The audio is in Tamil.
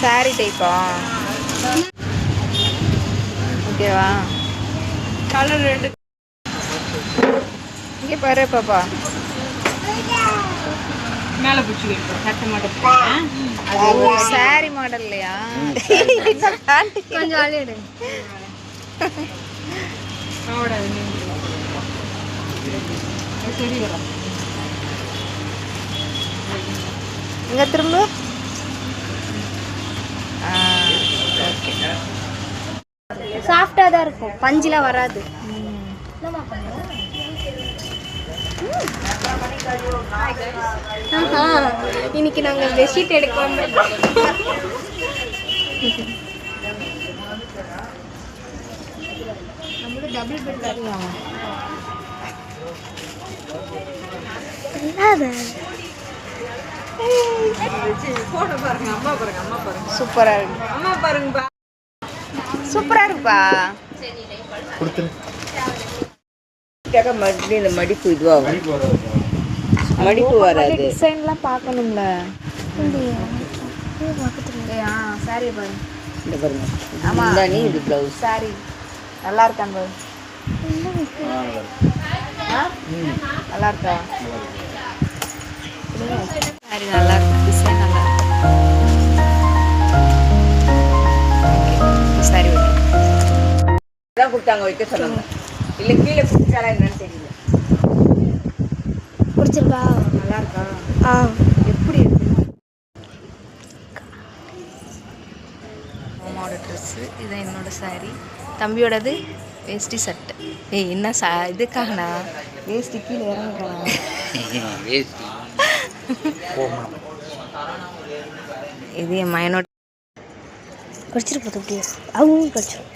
சாரி டைப்பா? ஓகேவா? கலர் ரெண்டு. இங்கே பாரு பாப்பா. மேலே பிடிச்சி வைப்போம் சட்டை மாட்டேன். அது ஒரு சாரி மாடல் இல்லையா? கொஞ்சம் அழியிடு. சரி வர இங்கே திரும்ப. ஓகே. சாஃப்டாக தான் இருக்கும், பஞ்சிலாம் வராது. இன்னைக்கு நாங்கள் பெட்ஷீட் எடுக்க வந்தோம். நம்மளும் டபுள் பெட் வரலாம். பாருங்க அம்மா பாருங்க அம்மா பாருங்க. சூப்பரா இருக்கு. அம்மா பாருங்கப்பா. சூப்பரா இருக்குப்பா. மறுபடியும் இந்த மடிப்பு இதுவாகும். மடிப்பு வராது. டிசைன்லாம் பார்க்கணும்ல. சாரி பாருங்க. இந்த பாருங்க. ஆமா இந்தானே இது ப்ளவுஸ். சாரி நல்லா இருக்கான் பாரு. நல்லா இருக்கா? சாரி நல்லா இருக்கு. டிசைன் நல்லா இருக்கு. Sorry okay. இதான் கொடுத்தாங்க வைக்க சொன்னாங்க. இல்லை கீழே பிடிச்சாலா என்னன்னு தெரியல. பிடிச்சிருக்கா? நல்லா இருக்கா? எப்படி இருக்கு? அம்மாவோட ட்ரெஸ்ஸு, இதான் என்னோட சாரி. தம்பியோடது வேஷ்டி சட்டை. ஏய் என்ன இதுக்காகண்ணா வேஷ்டி கீழே இறங்கிக்கலாம். இது என் மயனோட படிச்சிருப்போம். அப்படியே அவங்க படிச்சிடும்.